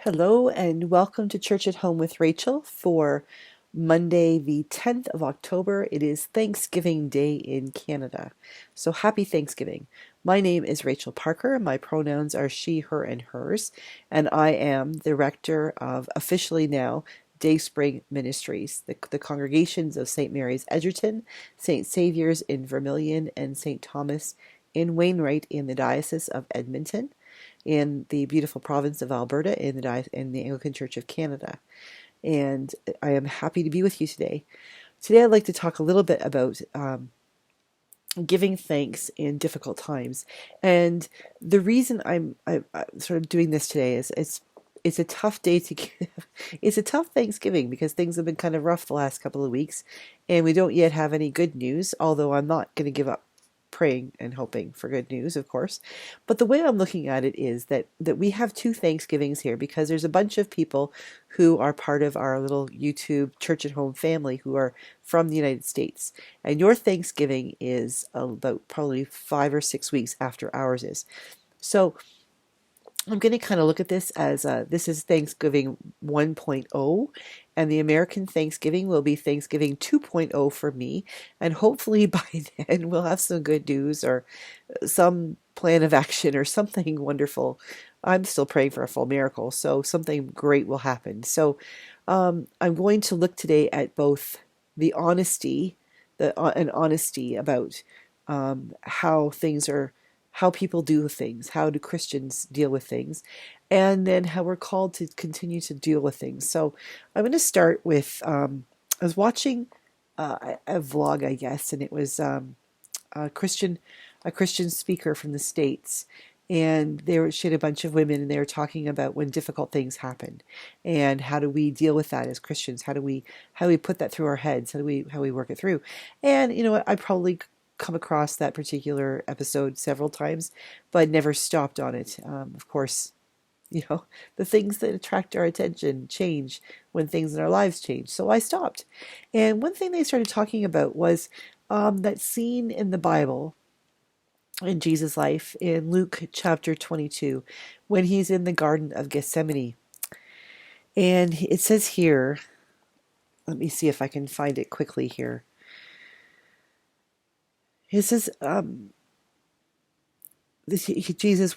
Hello and welcome to Church at Home with Rachel for Monday, the 10th of October. It is Thanksgiving Day in Canada. So happy Thanksgiving. My name is Rachel Parker. My pronouns are she, her, and hers. And I am the rector of officially now Dayspring Ministries, the congregations of St. Mary's Edgerton, St. Saviour's in Vermilion, and St. Thomas in Wainwright in the Diocese of Edmonton, in the beautiful province of Alberta, in the Anglican Church of Canada. And I am happy to be with you today. Today I'd like to talk a little bit about giving thanks in difficult times. And the reason I'm sort of doing this today is it's a tough day to give. It's a tough Thanksgiving because things have been kind of rough the last couple of weeks, and we don't yet have any good news, although I'm not going to give up praying and hoping for good news, of course. But the way I'm looking at it is that we have two Thanksgivings here because there's a bunch of people who are part of our little YouTube Church at Home family who are from the United States. And your Thanksgiving is about probably 5 or 6 weeks after ours is. So I'm going to kind of look at this as this is Thanksgiving 1.0, and the American Thanksgiving will be Thanksgiving 2.0 for me. And hopefully by then we'll have some good news or some plan of action or something wonderful. I'm still praying for a full miracle, so something great will happen. So I'm going to look today at both the honesty, an honesty about how things are, how people do things, how do Christians deal with things, and then how we're called to continue to deal with things. So I'm going to start with, I was watching a vlog, I guess, and it was a Christian speaker from the States, and she had a bunch of women, and they were talking about when difficult things happen, and how do we deal with that as Christians? How do we put that through our heads? How do we work it through? And you know what? I probably come across that particular episode several times, but never stopped on it. Of course, the things that attract our attention change when things in our lives change. So I stopped. And one thing they started talking about was that scene in the Bible, in Jesus' life, in Luke chapter 22, when he's in the Garden of Gethsemane. And it says here, let me see if I can find it quickly here. It says, Jesus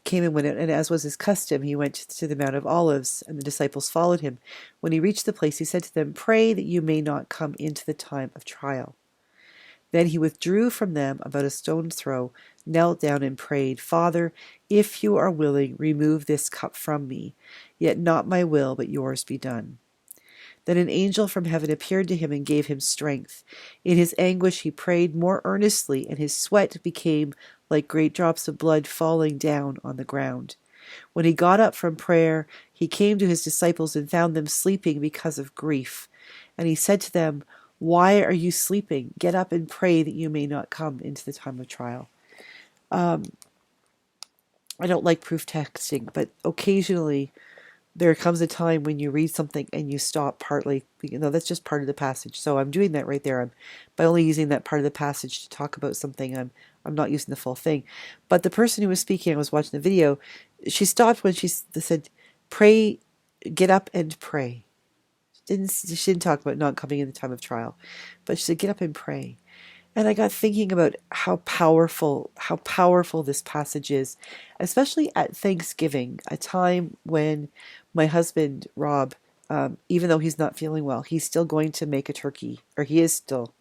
came and went out, and as was his custom, he went to the Mount of Olives, and the disciples followed him. When he reached the place, he said to them, "Pray that you may not come into the time of trial." Then he withdrew from them about a stone's throw, knelt down and prayed, "Father, if you are willing, remove this cup from me. Yet not my will, but yours be done." Then an angel from heaven appeared to him and gave him strength. In his anguish he prayed more earnestly, and his sweat became like great drops of blood falling down on the ground. When he got up from prayer, he came to his disciples and found them sleeping because of grief. And he said to them, "Why are you sleeping? Get up and pray that you may not come into the time of trial." I don't like proof texting, but occasionally there comes a time when you read something and you stop partly. That's just part of the passage. So I'm doing that right there. By only using that part of the passage to talk about something, I'm not using the full thing. But the person who was speaking, I was watching the video, she stopped when she said, "Pray, get up and pray." She didn't talk about not coming in the time of trial, but she said, "Get up and pray." And I got thinking about how powerful this passage is, especially at Thanksgiving, a time when my husband, Rob, even though he's not feeling well, he's still going to make a turkey, or he is still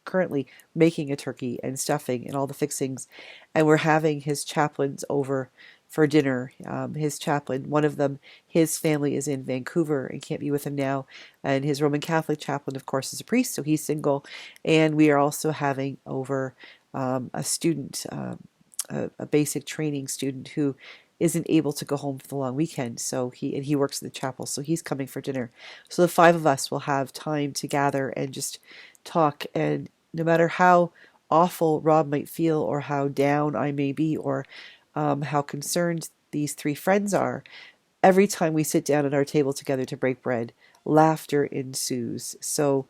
currently making a turkey and stuffing and all the fixings. And we're having his chaplains over for dinner. His chaplain, one of them, his family is in Vancouver and can't be with him now. And his Roman Catholic chaplain, of course, is a priest, so he's single. And we are also having over a student, a basic training student who isn't able to go home for the long weekend. So he works in the chapel, so he's coming for dinner. So the five of us will have time to gather and just talk. And no matter how awful Rob might feel, or how down I may be, or how concerned these three friends are, every time we sit down at our table together to break bread, laughter ensues. So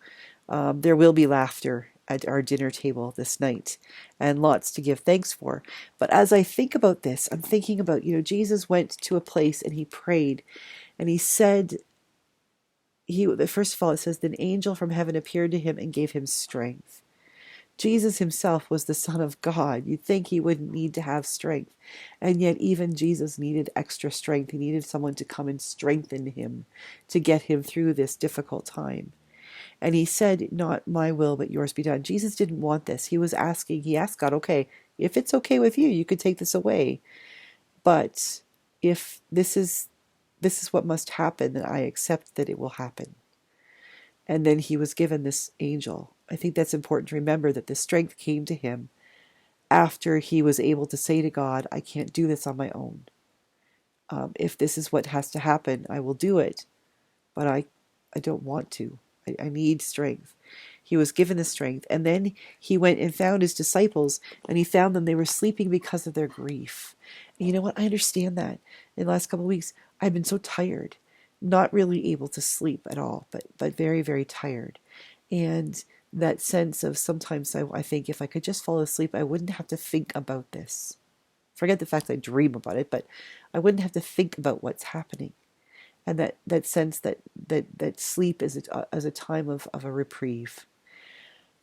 there will be laughter at our dinner table this night, and lots to give thanks for. But as I think about this, I'm thinking about, Jesus went to a place and he prayed, and he said, first of all, it says, an angel from heaven appeared to him and gave him strength. Jesus himself was the Son of God. You'd think he wouldn't need to have strength. And yet even Jesus needed extra strength. He needed someone to come and strengthen him to get him through this difficult time. And he said, not my will, but yours be done. Jesus didn't want this. He asked God, okay, if it's okay with you, you could take this away. But if this is what must happen, then I accept that it will happen. And then he was given this angel. I think that's important to remember, that the strength came to him after he was able to say to God, I can't do this on my own. If this is what has to happen, I will do it. But I don't want to. I need strength. He was given the strength. And then he went and found his disciples, and he found them. They were sleeping because of their grief. And you know what? I understand that. In the last couple of weeks, I've been so tired, not really able to sleep at all, but very, very tired. And that sense of sometimes I think if I could just fall asleep, I wouldn't have to think about this. Forget the fact that I dream about it, but I wouldn't have to think about what's happening. And that sense that sleep is a time of a reprieve.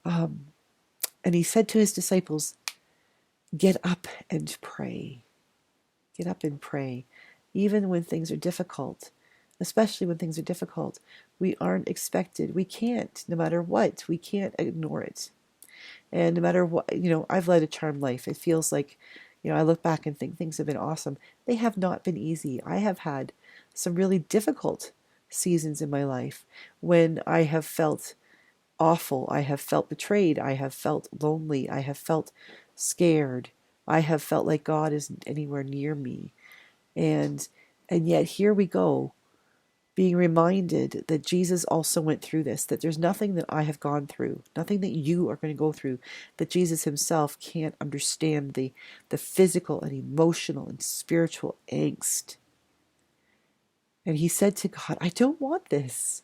And he said to his disciples, get up and pray. Get up and pray. Even when things are difficult, especially when things are difficult, we aren't expected. We can't, no matter what, we can't ignore it. And no matter what, I've led a charmed life. It feels like, I look back and think things have been awesome. They have not been easy. I have had some really difficult seasons in my life when I have felt awful. I have felt betrayed. I have felt lonely. I have felt scared. I have felt like God isn't anywhere near me. And yet here we go, being reminded that Jesus also went through this, that there's nothing that I have gone through, nothing that you are going to go through, that Jesus himself can't understand the physical and emotional and spiritual angst. And he said to God, I don't want this.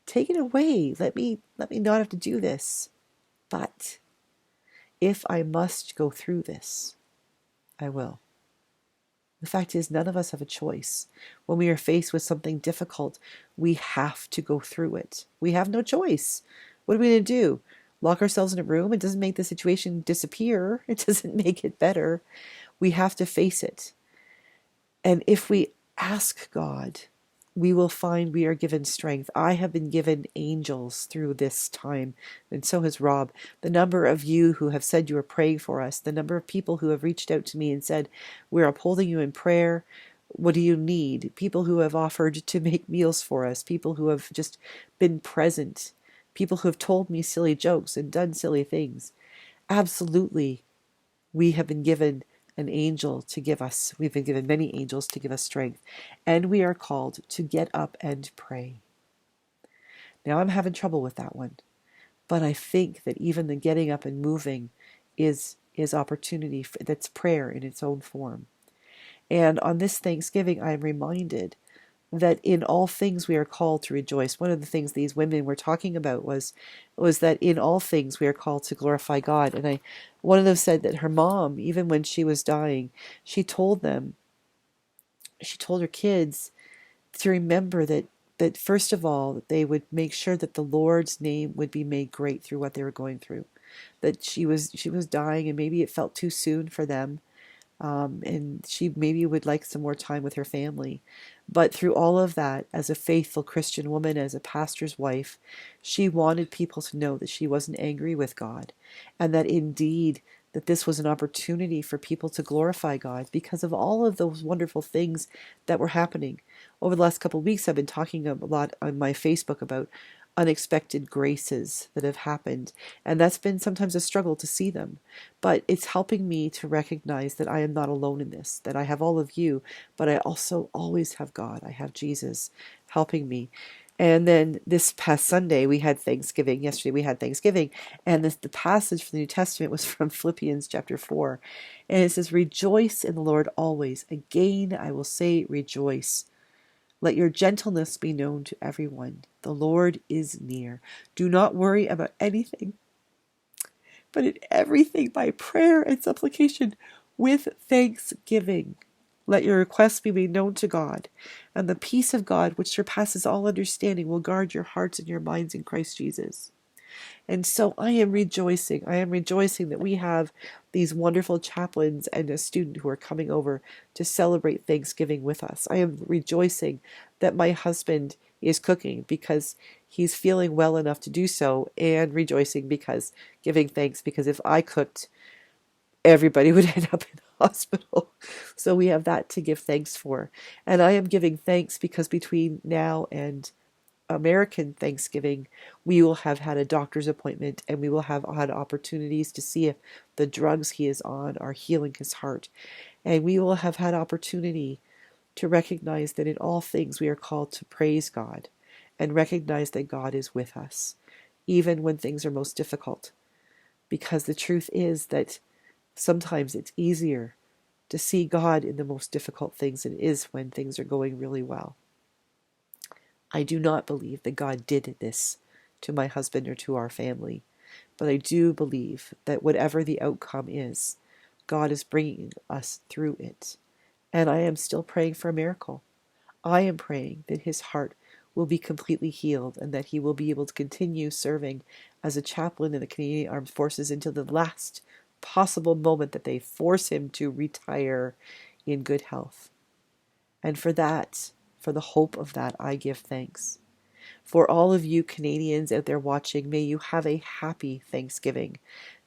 Take it away. Let me not have to do this. But if I must go through this, I will. The fact is, none of us have a choice. When we are faced with something difficult, we have to go through it. We have no choice. What are we going to do? Lock ourselves in a room? It doesn't make the situation disappear. It doesn't make it better. We have to face it. And if we ask God, we will find we are given strength. I have been given angels through this time, and so has Rob. The number of you who have said you are praying for us, the number of people who have reached out to me and said, we're upholding you in prayer. What do you need? People who have offered to make meals for us, people who have just been present, people who have told me silly jokes and done silly things. Absolutely, we have been given an angel to give us. We've been given many angels to give us strength. And we are called to get up and pray. Now I'm having trouble with that one. But I think that even the getting up and moving is opportunity. That's prayer in its own form. And on this Thanksgiving, I am reminded that in all things we are called to rejoice. One of the things these women were talking about was that in all things we are called to glorify God. And one of them said that her mom, even when she was dying, she told her kids to remember that first of all, that they would make sure that the Lord's name would be made great through what they were going through. That she was dying, and maybe it felt too soon for them. And she maybe would like some more time with her family. But through all of that, as a faithful Christian woman, as a pastor's wife, she wanted people to know that she wasn't angry with God, and that indeed that this was an opportunity for people to glorify God because of all of those wonderful things that were happening. Over the last couple of weeks, I've been talking a lot on my Facebook about unexpected graces that have happened, and that's been sometimes a struggle to see them, but it's helping me to recognize that I am not alone in this, that I have all of you, but I also always have God. I have Jesus helping me. And then this past Sunday we had Thanksgiving. Yesterday we had Thanksgiving, and the passage from the New Testament was from Philippians chapter 4, and it says, rejoice in the Lord always. Again I will say rejoice. Let your gentleness be known to everyone. The Lord is near. Do not worry about anything, but in everything by prayer and supplication with thanksgiving. Let your requests be made known to God, and the peace of God, which surpasses all understanding, will guard your hearts and your minds in Christ Jesus. And so I am rejoicing. I am rejoicing that we have these wonderful chaplains and a student who are coming over to celebrate Thanksgiving with us. I am rejoicing that my husband is cooking because he's feeling well enough to do so, and rejoicing because giving thanks because if I cooked, everybody would end up in the hospital. So we have that to give thanks for. And I am giving thanks because between now and American Thanksgiving, we will have had a doctor's appointment and we will have had opportunities to see if the drugs he is on are healing his heart. And we will have had opportunity to recognize that in all things we are called to praise God and recognize that God is with us, even when things are most difficult. Because the truth is that sometimes it's easier to see God in the most difficult things than it is when things are going really well. I do not believe that God did this to my husband or to our family, but I do believe that whatever the outcome is, God is bringing us through it. And I am still praying for a miracle. I am praying that his heart will be completely healed and that he will be able to continue serving as a chaplain in the Canadian Armed Forces until the last possible moment that they force him to retire in good health. And for that, for the hope of that, I give thanks. For all of you Canadians out there watching, may you have a happy Thanksgiving.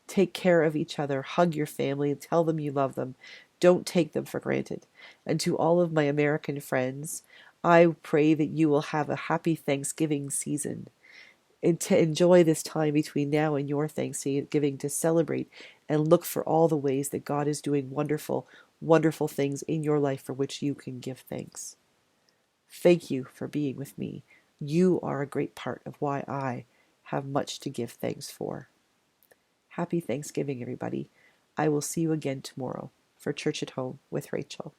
Take care of each other, hug your family, tell them you love them. Don't take them for granted. And to all of my American friends, I pray that you will have a happy Thanksgiving season and to enjoy this time between now and your Thanksgiving, to celebrate and look for all the ways that God is doing wonderful, wonderful things in your life for which you can give thanks. Thank you for being with me. You are a great part of why I have much to give thanks for. Happy Thanksgiving, everybody. I will see you again tomorrow for Church at Home with Rachael.